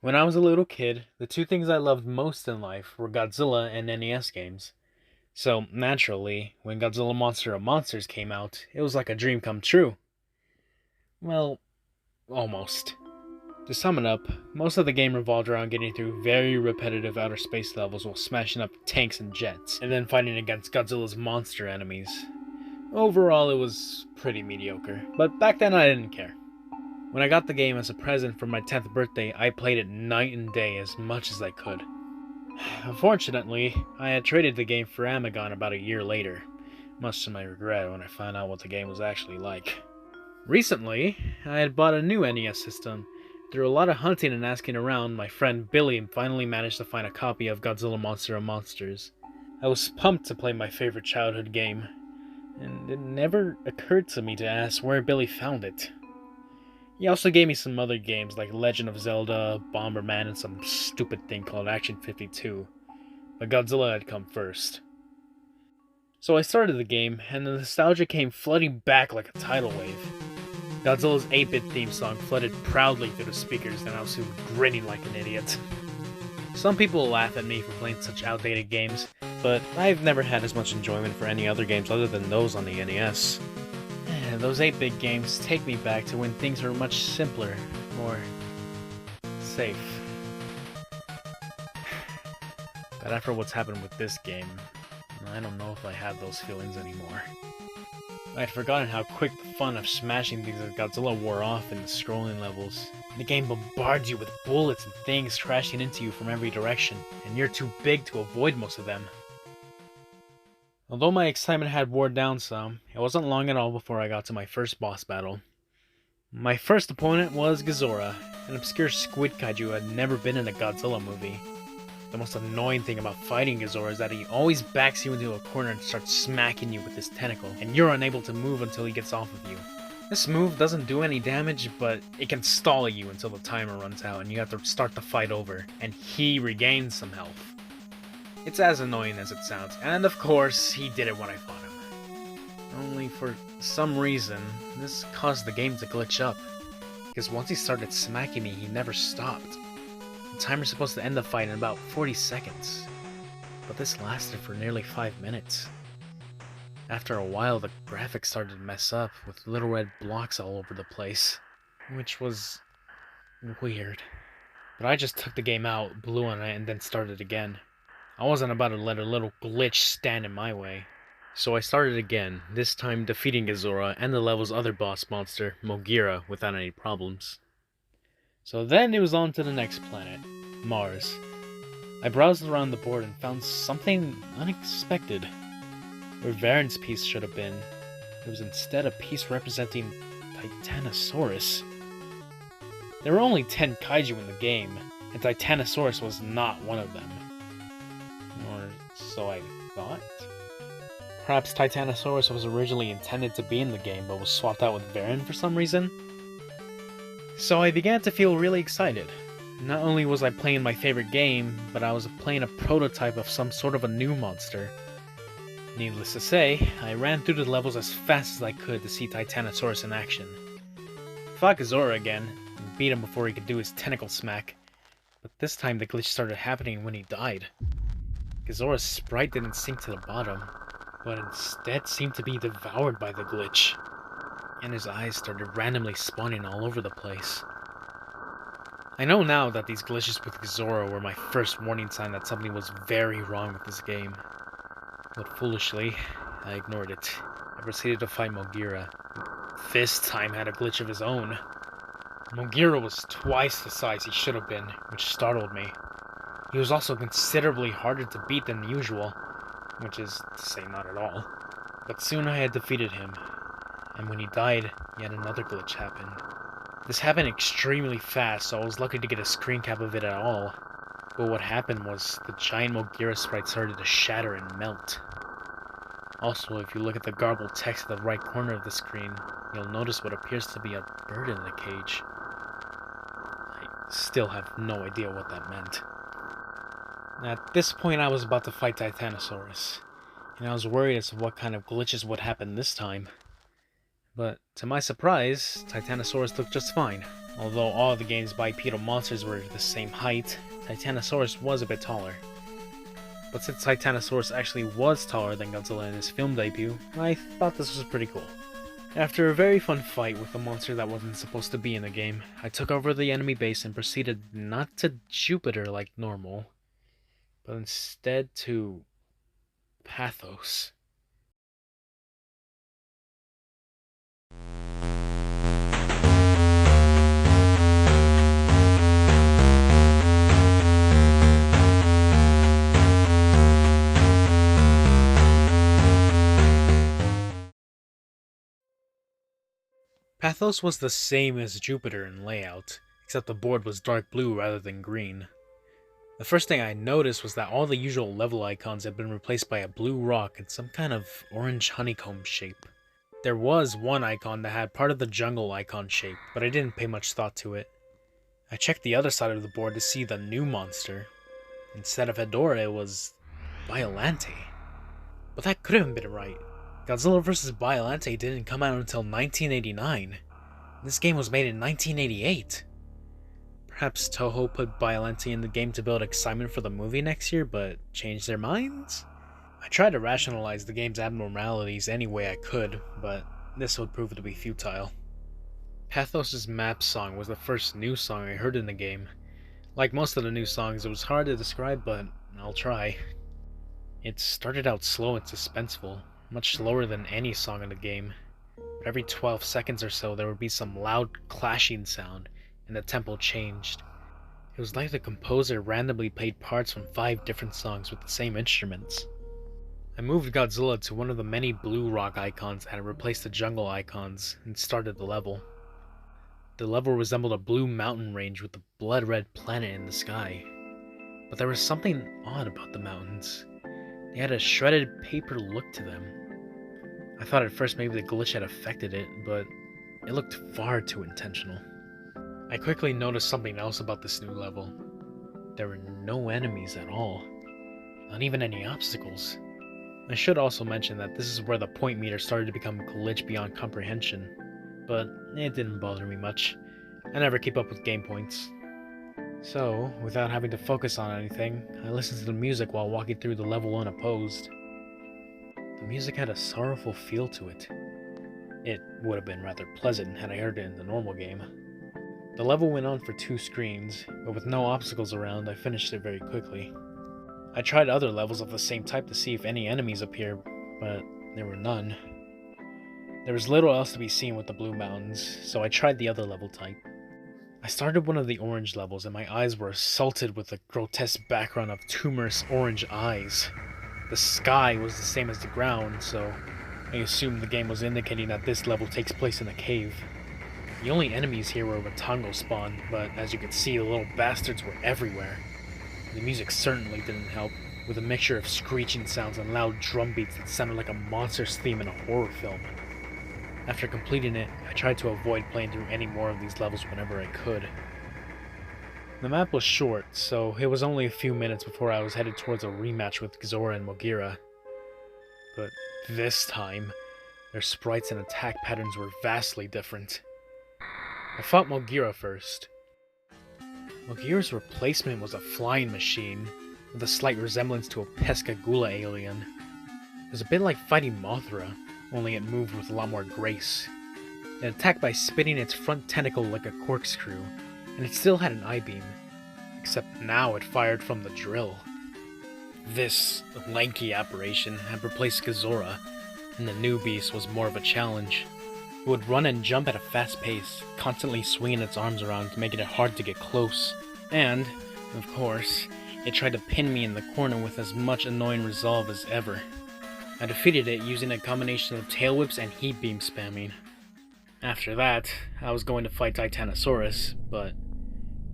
When I was a little kid, the two things I loved most in life were Godzilla and NES games. So, naturally, when Godzilla Monster of Monsters came out, it was like a dream come true. Well, almost. To sum it up, most of the game revolved around getting through very repetitive outer space levels while smashing up tanks and jets, and then fighting against Godzilla's monster enemies. Overall, it was pretty mediocre, but back then I didn't care. When I got the game as a present for my 10th birthday, I played it night and day as much as I could. Unfortunately, I had traded the game for Amagon about a year later, much to my regret when I found out what the game was actually like. Recently, I had bought a new NES system. Through a lot of hunting and asking around, my friend Billy finally managed to find a copy of Godzilla Monster of Monsters. I was pumped to play my favorite childhood game, and it never occurred to me to ask where Billy found it. He also gave me some other games like Legend of Zelda, Bomberman, and some stupid thing called Action 52, but Godzilla had come first. So I started the game, and the nostalgia came flooding back like a tidal wave. Godzilla's 8-bit theme song flooded proudly through the speakers, and I was soon grinning like an idiot. Some people laugh at me for playing such outdated games, but I've never had as much enjoyment for any other games other than those on the NES. Those 8-bit games take me back to when things were much simpler, more safe. But after what's happened with this game, I don't know if I have those feelings anymore. I had forgotten how quick the fun of smashing things with Godzilla wore off in the scrolling levels. The game bombards you with bullets and things crashing into you from every direction, and you're too big to avoid most of them. Although my excitement had worn down some, it wasn't long at all before I got to my first boss battle. My first opponent was Ghidorah, an obscure squid kaiju who had never been in a Godzilla movie. The most annoying thing about fighting Ghidorah is that he always backs you into a corner and starts smacking you with his tentacle, and you're unable to move until he gets off of you. This move doesn't do any damage, but it can stall you until the timer runs out and you have to start the fight over, and he regains some health. It's as annoying as it sounds, and of course, he did it when I fought him. Only for some reason, this caused the game to glitch up, because once he started smacking me, he never stopped. The timer's supposed to end the fight in about 40 seconds, but this lasted for nearly 5 minutes. After a while, the graphics started to mess up, with little red blocks all over the place, which was weird. But I just took the game out, blew on it, and then started again. I wasn't about to let a little glitch stand in my way. So I started again, this time defeating Ghidorah and the level's other boss monster, Mogira, without any problems. So then it was on to the next planet, Mars. I browsed around the board and found something unexpected. Where Varen's piece should have been, it was instead a piece representing Titanosaurus. There were only 10 kaiju in the game, and Titanosaurus was not one of them. Or so I thought? Perhaps Titanosaurus was originally intended to be in the game, but was swapped out with Varen for some reason? So I began to feel really excited. Not only was I playing my favorite game, but I was playing a prototype of some sort of a new monster. Needless to say, I ran through the levels as fast as I could to see Titanosaurus in action. Fought Ghidorah again, and beat him before he could do his tentacle smack, but this time the glitch started happening when he died. Ghidorah's sprite didn't sink to the bottom, but instead seemed to be devoured by the glitch, and his eyes started randomly spawning all over the place. I know now that these glitches with Ghidorah were my first warning sign that something was very wrong with this game. But foolishly, I ignored it. I proceeded to fight Mogira, who this time had a glitch of his own. Mogira was twice the size he should have been, which startled me. He was also considerably harder to beat than usual, which is to say not at all. But soon I had defeated him, and when he died, yet another glitch happened. This happened extremely fast, so I was lucky to get a screen cap of it at all. But what happened was, the giant Mogira sprite started to shatter and melt. Also, if you look at the garbled text at the right corner of the screen, you'll notice what appears to be a bird in the cage. I still have no idea what that meant. At this point, I was about to fight Titanosaurus, and I was worried as to what kind of glitches would happen this time. But to my surprise, Titanosaurus looked just fine, Although all of the game's bipedal monsters were the same height, Titanosaurus was a bit taller. But since Titanosaurus actually was taller than Godzilla in his film debut, I thought this was pretty cool. After a very fun fight with a monster that wasn't supposed to be in the game, I took over the enemy base and proceeded not to Jupiter like normal, but instead to Pathos. Pathos was the same as Jupiter in layout, except the board was dark blue rather than green. The first thing I noticed was that all the usual level icons had been replaced by a blue rock and some kind of orange honeycomb shape. There was one icon that had part of the jungle icon shape, but I didn't pay much thought to it. I checked the other side of the board to see the new monster. Instead of Hedorah, it was Biollante. But that couldn't have been right. Godzilla vs. Biollante didn't come out until 1989. This game was made in 1988. Perhaps Toho put Biollante in the game to build excitement for the movie next year, but changed their minds? I tried to rationalize the game's abnormalities any way I could, but this would prove to be futile. Pathos' map song was the first new song I heard in the game. Like most of the new songs, it was hard to describe, but I'll try. It started out slow and suspenseful, much slower than any song in the game. But every 12 seconds or so there would be some loud clashing sound, and the tempo changed. It was like the composer randomly played parts from 5 different songs with the same instruments. I moved Godzilla to one of the many blue rock icons that had replaced the jungle icons, and started the level. The level resembled a blue mountain range with a blood-red planet in the sky. But there was something odd about the mountains. They had a shredded paper look to them. I thought at first maybe the glitch had affected it, but it looked far too intentional. I quickly noticed something else about this new level. There were no enemies at all. Not even any obstacles. I should also mention that this is where the point meter started to become glitch beyond comprehension, but it didn't bother me much. I never keep up with game points. So, without having to focus on anything, I listened to the music while walking through the level unopposed. The music had a sorrowful feel to it. It would have been rather pleasant had I heard it in the normal game. The level went on for 2 screens, but with no obstacles around, I finished it very quickly. I tried other levels of the same type to see if any enemies appeared, but there were none. There was little else to be seen with the blue mountains, so I tried the other level type. I started one of the orange levels and my eyes were assaulted with a grotesque background of tumorous orange eyes. The sky was the same as the ground, so I assumed the game was indicating that this level takes place in a cave. The only enemies here were Ratongo spawn, but as you could see, the little bastards were everywhere. The music certainly didn't help, with a mixture of screeching sounds and loud drum beats that sounded like a monster's theme in a horror film. After completing it, I tried to avoid playing through any more of these levels whenever I could. The map was short, so it was only a few minutes before I was headed towards a rematch with Godzilla and Mogira. But this time, their sprites and attack patterns were vastly different. I fought Mogira first. Mogira's replacement was a flying machine, with a slight resemblance to a Pescagula alien. It was a bit like fighting Mothra, only it moved with a lot more grace. It attacked by spinning its front tentacle like a corkscrew, and it still had an I-beam, except now it fired from the drill. This lanky apparition had replaced Godzilla, and the new beast was more of a challenge. It would run and jump at a fast pace, constantly swinging its arms around, making it hard to get close. And, of course, it tried to pin me in the corner with as much annoying resolve as ever. I defeated it using a combination of tail whips and heat beam spamming. After that, I was going to fight Titanosaurus, but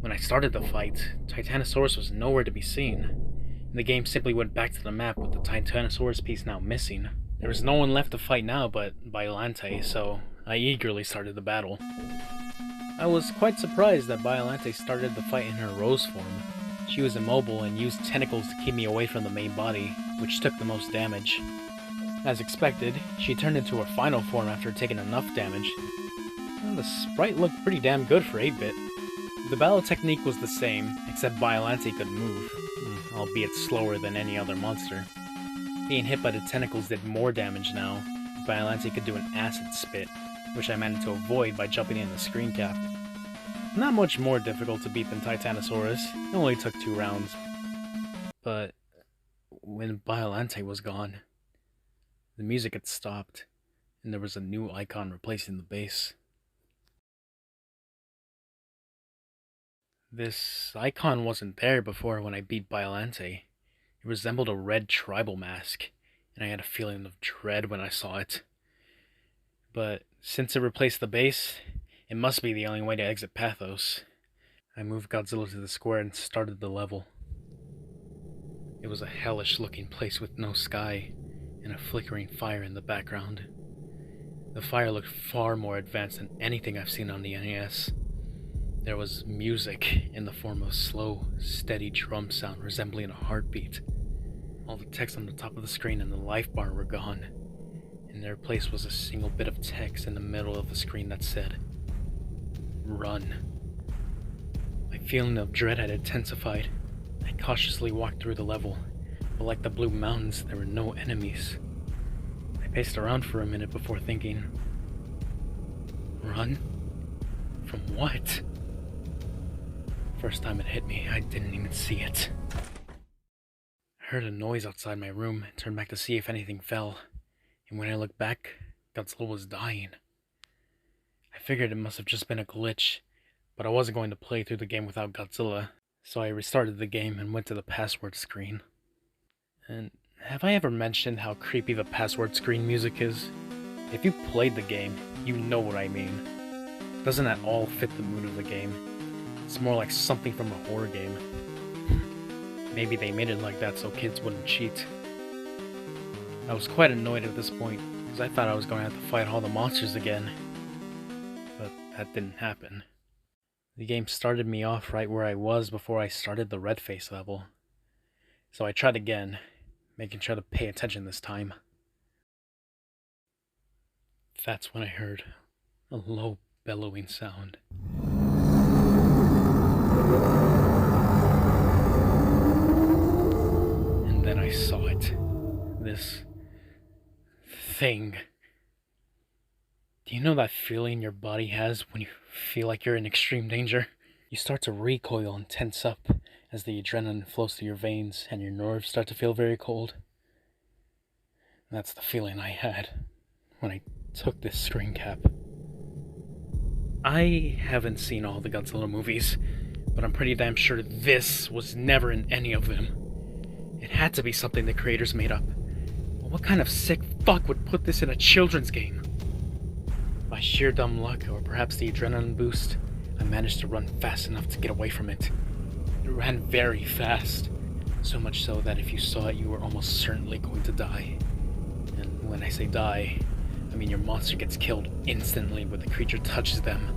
when I started the fight, Titanosaurus was nowhere to be seen, and the game simply went back to the map with the Titanosaurus piece now missing. There was no one left to fight now but Biollante, so I eagerly started the battle. I was quite surprised that Biollante started the fight in her rose form. She was immobile and used tentacles to keep me away from the main body, which took the most damage. As expected, she turned into her final form after taking enough damage. Well, the sprite looked pretty damn good for 8-bit. The battle technique was the same, except Biollante could move, albeit slower than any other monster. Being hit by the tentacles did more damage now. Biollante could do an acid spit, which I managed to avoid by jumping in the screen cap. Not much more difficult to beat than Titanosaurus, it only took 2 rounds. But when Biollante was gone, the music had stopped, and there was a new icon replacing the bass. This icon wasn't there before when I beat Biollante. It resembled a red tribal mask, and I had a feeling of dread when I saw it. But since it replaced the bass, it must be the only way to exit Pathos. I moved Godzilla to the square and started the level. It was a hellish looking place with no sky, and a flickering fire in the background. The fire looked far more advanced than anything I've seen on the NES. There was music in the form of slow, steady drum sound resembling a heartbeat. All the text on the top of the screen and the life bar were gone. In their place was a single bit of text in the middle of the screen that said, "Run." My feeling of dread had intensified. I cautiously walked through the level, but like the Blue Mountains, there were no enemies. I paced around for a minute before thinking, run? From what? First time it hit me, I didn't even see it. I heard a noise outside my room and turned back to see if anything fell, and when I looked back, Godzilla was dying. I figured it must have just been a glitch, but I wasn't going to play through the game without Godzilla, so I restarted the game and went to the password screen. And have I ever mentioned how creepy the password screen music is? If you played the game, you know what I mean. It doesn't at all fit the mood of the game. It's more like something from a horror game. Maybe they made it like that so kids wouldn't cheat. I was quite annoyed at this point, because I thought I was going to have to fight all the monsters again. But that didn't happen. The game started me off right where I was before I started the red face level. So I tried again, making sure to pay attention this time. That's when I heard a low bellowing sound. And then I saw it. This thing. Do you know that feeling your body has when you feel like you're in extreme danger? You start to recoil and tense up as the adrenaline flows through your veins and your nerves start to feel very cold. That's the feeling I had when I took this screen cap. I haven't seen all the Godzilla movies, but I'm pretty damn sure this was never in any of them. It had to be something the creators made up. But what kind of sick fuck would put this in a children's game? By sheer dumb luck, or perhaps the adrenaline boost, I managed to run fast enough to get away from it. It ran very fast, so much so that if you saw it, you were almost certainly going to die. And when I say die, I mean your monster gets killed instantly when the creature touches them.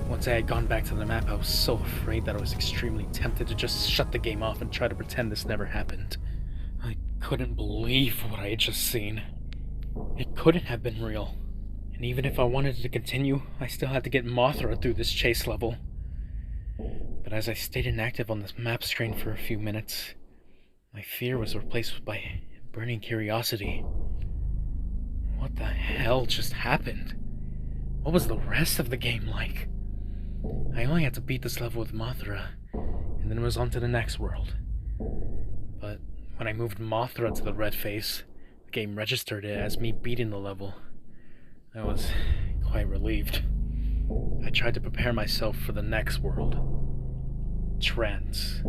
Once I had gone back to the map, I was so afraid that I was extremely tempted to just shut the game off and try to pretend this never happened. I couldn't believe what I had just seen. It couldn't have been real. And even if I wanted to continue, I still had to get Mothra through this chase level. But as I stayed inactive on this map screen for a few minutes, my fear was replaced by burning curiosity. What the hell just happened? What was the rest of the game like? I only had to beat this level with Mothra, and then it was on to the next world. But when I moved Mothra to the red face, the game registered it as me beating the level. I was quite relieved. I tried to prepare myself for the next world. Trance.